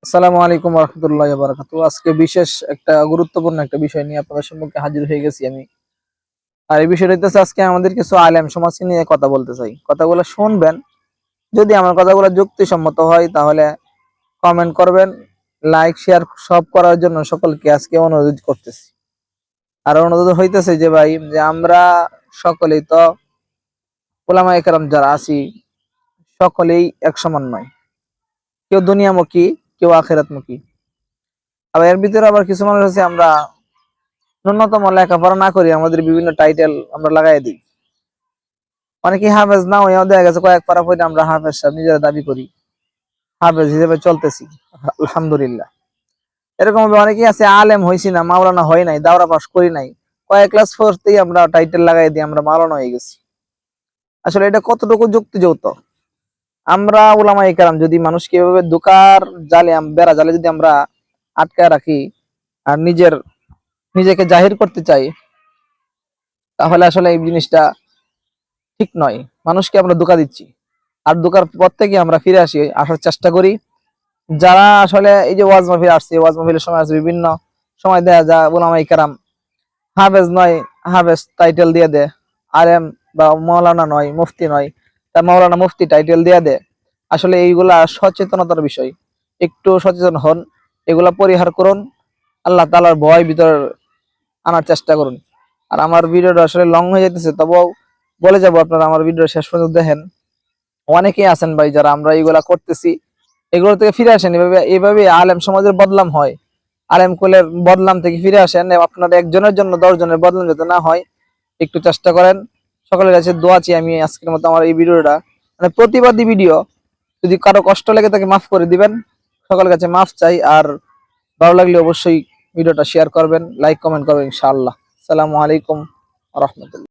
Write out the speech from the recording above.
আসসালামু আলাইকুম রহমতুল্লাহ বারাকাতু। আজকে বিশেষ একটা গুরুত্বপূর্ণ একটা বিষয় নিয়ে আপনাদের সম্মুখে হাজির হয়ে গেছি আমি। আর এই বিষয়টা হচ্ছে আজকে আমাদের কিছু আলেম সমাজকে নিয়ে কথা বলতে চাই, কথাগুলো শুনবেন। যদি আমার কথাগুলো যুক্তিসম্মত হয় তাহলে কমেন্ট করবেন, লাইক শেয়ার সব করার জন্য সকলকে আজকে অনুরোধ করতেছি। আর অনুরোধ হইতেছে যে ভাই, যে আমরা সকলেই তো উলামায়ে কেরাম যারা আছি সকলেই এক সমান নয়। কেউ দুনিয়ামুখী, কেউ আখিরাতমুখী। আবার এর ভিতরে আবার কিছু মানুষ আছে আমরা ন্যূনতম লেখাপড়া না করি আমাদের বিভিন্ন টাইটেল আমরা লাগাই দিই। অনেকে হাফেজ না হইয়াও দেখা গেছে কয়েক পারা পড়ে আমরা হাফেজ সাহেব নিজেরা দাবি করি, হাফেজ হিসেবে চলতেছি, আলহামদুলিল্লাহ। এরকম অনেকেই আছে আলেম হইছি না, মাওলানা হয় নাই, দাওরা পাস করি নাই, কয়েক ক্লাস পড়তেই আমরা টাইটেল লাগাই দিই আমরা মাওলানা হয়ে গেছি। আসলে এটা কতটুকু যুক্তিযুক্ত? আমরা উলামায়ে কেরাম যদি মানুষকে এভাবে ধোঁকার জালে বেড়া জালে যদি আমরা আটকায় রাখি আর নিজেকে জাহির করতে চাই, তাহলে আসলে এই জিনিসটা ঠিক নয়। মানুষকে আমরা ধোঁকা দিচ্ছি, আর ধোঁকার পর থেকে আমরা ফিরে আসার চেষ্টা করি। যারা আসলে এই যে ওয়াজ মাহফিল আসছে, ওয়াজ মাহফিলের সময় আছে বিভিন্ন সময় দেয়া যায় উলামায়ে কেরাম হাফেজ নয়, হাফেজ টাইটেল দিয়ে দে, আলেম বা মাওলানা নয়, মুফতি নয়, তা মাওলানা মুফতি টাইটেল দিয়ে দে। আসলে এইগুলা সচেতনতার বিষয়, একটু সচেতন হন, এগুলা পরিহার করুন, আল্লাহ তাআলার ভয় ভিতর আনার চেষ্টা করুন। আর আমার ভিডিওটা আসলে লং হয়ে যেতেছে, তবুও বলে যাবো আপনারা আমার ভিডিও শেষ পর্যন্ত দেখেন। অনেকেই আছেন ভাই যারা আমরা এইগুলা করতেছি, এগুলো থেকে ফিরে আসেন। এভাবে এভাবে আলেম সমাজের বদলাম হয়, আলেম কুলের বদলাম থেকে ফিরে আসেন। আপনার একজনের জন্য 10 জনের বদলাম যাতে না হয় একটু চেষ্টা করেন। সকলের কাছে দোয়া চাই আমি আজকের মতো আমার এই ভিডিওটা, মানে প্রতিবাদী ভিডিও, যদি কারো কষ্ট লেগে তাকে মাফ করে দিবেন, সকলের কাছে মাফ চাই। আর ভালো লাগলে অবশ্যই ভিডিওটা শেয়ার করবেন, লাইক কমেন্ট করবেন ইনশাআল্লাহ। আসসালামু আলাইকুম রহমতুল্লাহ।